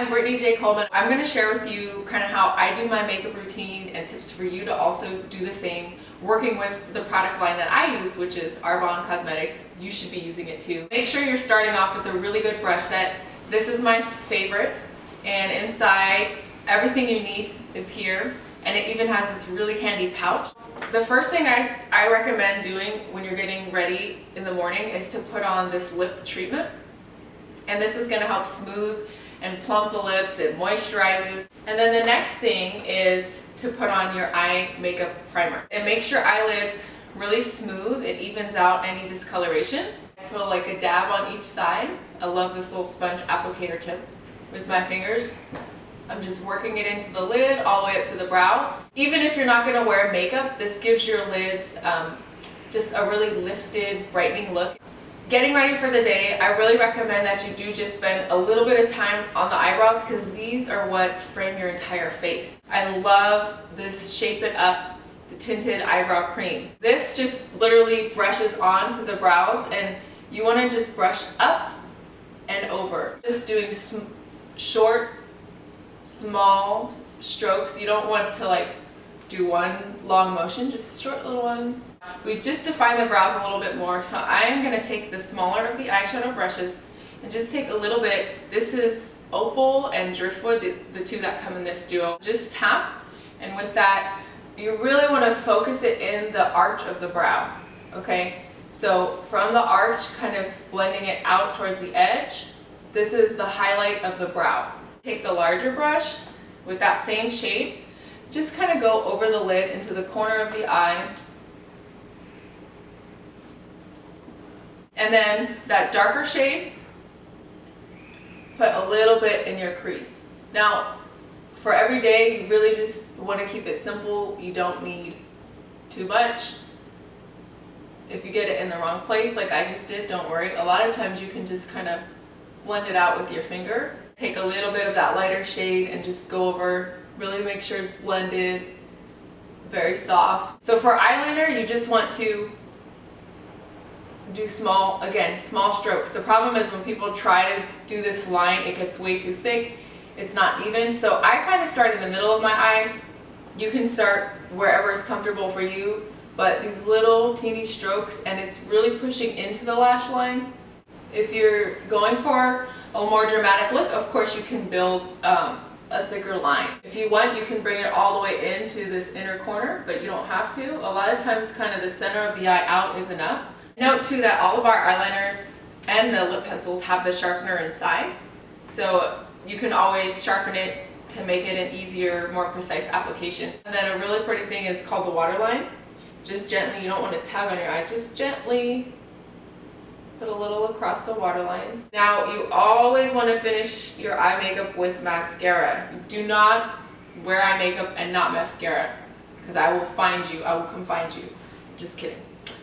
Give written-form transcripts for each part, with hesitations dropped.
I'm Brittany J. Coleman. I'm going to share with you kind of how I do my makeup routine and tips for you to also do the same, working with the product line that I use, which is Arbonne Cosmetics. You should be using it too. Make sure you're starting off with a really good brush set. This is my favorite, and inside everything you need is here, and it even has this really handy pouch. The first thing I recommend doing when you're getting ready in the morning is to put on this lip treatment. And this is going to help smooth and plump the lips. It moisturizes. And then the next thing is to put on your eye makeup primer. It makes your eyelids really smooth. It evens out any discoloration. I put like a dab on each side. I love this little sponge applicator tip. With my fingers, I'm just working it into the lid all the way up to the brow. Even if you're not going to wear makeup, this gives your lids just a really lifted, brightening look. Getting ready for the day, I really recommend that you do just spend a little bit of time on the eyebrows because these are what frame your entire face. I love this Shape It Up, the tinted eyebrow cream. This just literally brushes onto the brows, and you want to just brush up and over. Just doing short, small strokes. You don't want to like do one long motion, just short little ones. We've just defined the brows a little bit more, so I am going to take the smaller of the eyeshadow brushes and just take a little bit. This is Opal and Driftwood, the two that come in this duo. Just tap, and with that, you really want to focus it in the arch of the brow, okay? So from the arch, kind of blending it out towards the edge, this is the highlight of the brow. Take the larger brush with that same shade, just kind of go over the lid into the corner of the eye. And then that darker shade, put a little bit in your crease. Now, for every day, you really just want to keep it simple. You don't need too much. If you get it in the wrong place, like I just did, don't worry. A lot of times you can just kind of blend it out with your finger. Take a little bit of that lighter shade and just go over. Really make sure it's blended, very soft. So for eyeliner, you just want to do small strokes. The problem is when people try to do this line, it gets way too thick. It's not even. So I kind of start in the middle of my eye. You can start wherever is comfortable for you, but these little teeny strokes, and it's really pushing into the lash line. If you're going for a more dramatic look, of course you can build a thicker line. If you want, you can bring it all the way into this inner corner, but you don't have to. A lot of times kind of the center of the eye out is enough. Note too that all of our eyeliners and the lip pencils have the sharpener inside, so you can always sharpen it to make it an easier, more precise application. And then a really pretty thing is called the waterline. Just gently, you don't want to tug on your eye, just gently put a little across the waterline. Now, you always want to finish your eye makeup with mascara. Do not wear eye makeup and not mascara, because I will find you. I will come find you. Just kidding.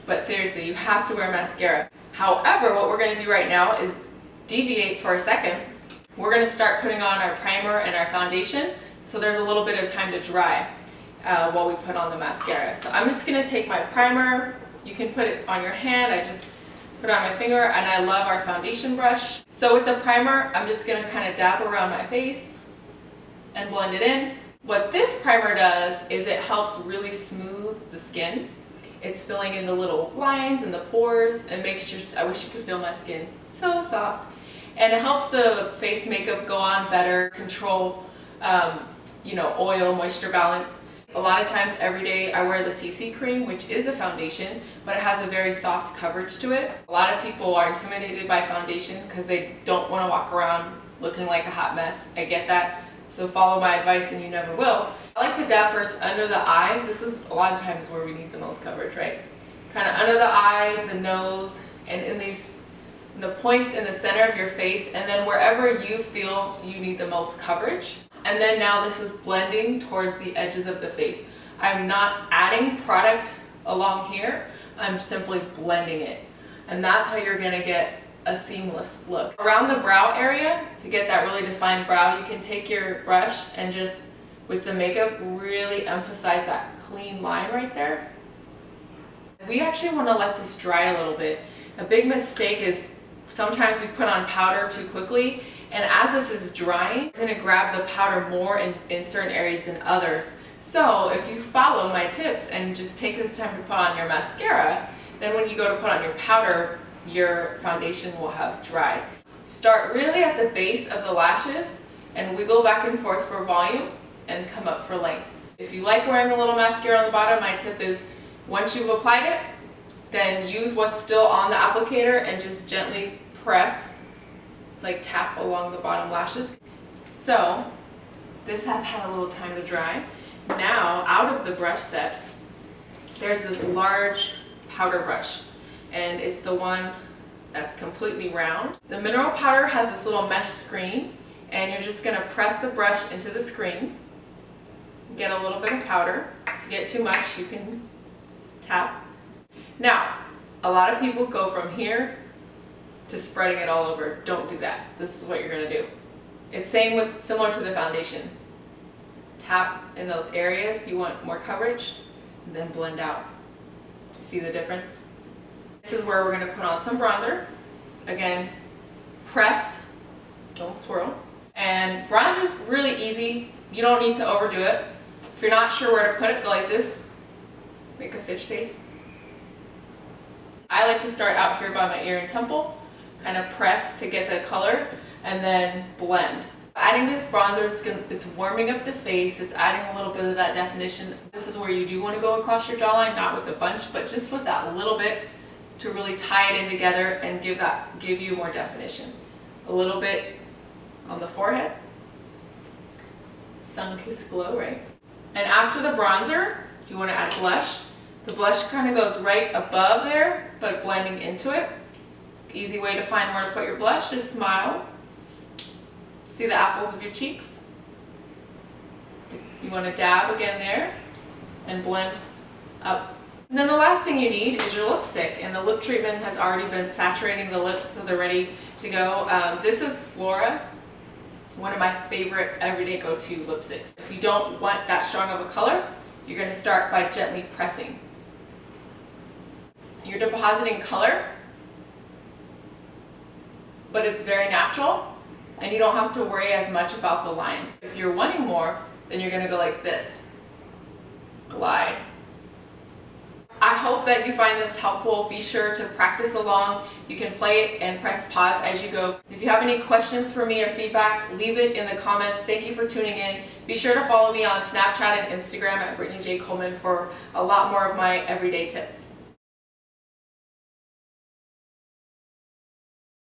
But seriously, you have to wear mascara. However, what we're going to do right now is deviate for a second. We're going to start putting on our primer and our foundation, so there's a little bit of time to dry while we put on the mascara. So I'm just going to take my primer. You can put it on your hand. I just put it on my finger, and I love our foundation brush. So with the primer, I'm just going to kind of dab around my face and blend it in. What this primer does is it helps really smooth the skin. It's filling in the little lines and the pores and makes your, I wish you could feel my skin, so soft. And it helps the face makeup go on better, control, oil, moisture balance. A lot of times every day I wear the CC cream, which is a foundation, but it has a very soft coverage to it. A lot of people are intimidated by foundation because they don't want to walk around looking like a hot mess. I get that, so follow my advice and you never will. I like to dab first under the eyes. This is a lot of times where we need the most coverage, right? Kind of under the eyes, the nose, and in the points in the center of your face, and then wherever you feel you need the most coverage. And then now this is blending towards the edges of the face. I'm not adding product along here, I'm simply blending it. And that's how you're gonna get a seamless look. Around the brow area, to get that really defined brow, you can take your brush and just, with the makeup, really emphasize that clean line right there. We actually wanna let this dry a little bit. A big mistake is sometimes we put on powder too quickly And as this is drying, it's going to grab the powder more in certain areas than others. So if you follow my tips and just take this time to put on your mascara, then when you go to put on your powder, your foundation will have dried. Start really at the base of the lashes and wiggle back and forth for volume and come up for length. If you like wearing a little mascara on the bottom, my tip is once you've applied it, then use what's still on the applicator and just gently press, like tap along the bottom lashes. So this has had a little time to dry. Now out of the brush set, there's this large powder brush, and it's the one that's completely round. The mineral powder has this little mesh screen, and you're just gonna press the brush into the screen, get a little bit of powder. If you get too much, you can tap. Now, a lot of people go from here to spreading it all over. Don't do that. This is what you're gonna do. It's similar to the foundation. Tap in those areas you want more coverage, and then blend out. See the difference? This is where we're gonna put on some bronzer. Again, press, don't swirl. And bronzer's really easy. You don't need to overdo it. If you're not sure where to put it, go like this. Make a fish face. I like to start out here by my ear and temple, kind of press to get the color, and then blend. Adding this bronzer, it's warming up the face, it's adding a little bit of that definition. This is where you do want to go across your jawline, not with a bunch, but just with that little bit to really tie it in together and give you more definition. A little bit on the forehead. Sun-kissed glow, right? And after the bronzer, you want to add blush. The blush kind of goes right above there, but blending into it. Easy way to find where to put your blush is smile. See the apples of your cheeks? You want to dab again there and blend up. And then the last thing you need is your lipstick, and the lip treatment has already been saturating the lips so they're ready to go. This is Flora, one of my favorite everyday go-to lipsticks. If you don't want that strong of a color, you're going to start by gently pressing. You're depositing color, but it's very natural, and you don't have to worry as much about the lines. If you're wanting more, then you're going to go like this. Glide. I hope that you find this helpful. Be sure to practice along. You can play it and press pause as you go. If you have any questions for me or feedback, leave it in the comments. Thank you for tuning in. Be sure to follow me on Snapchat and Instagram at Brittany J. Coleman for a lot more of my everyday tips.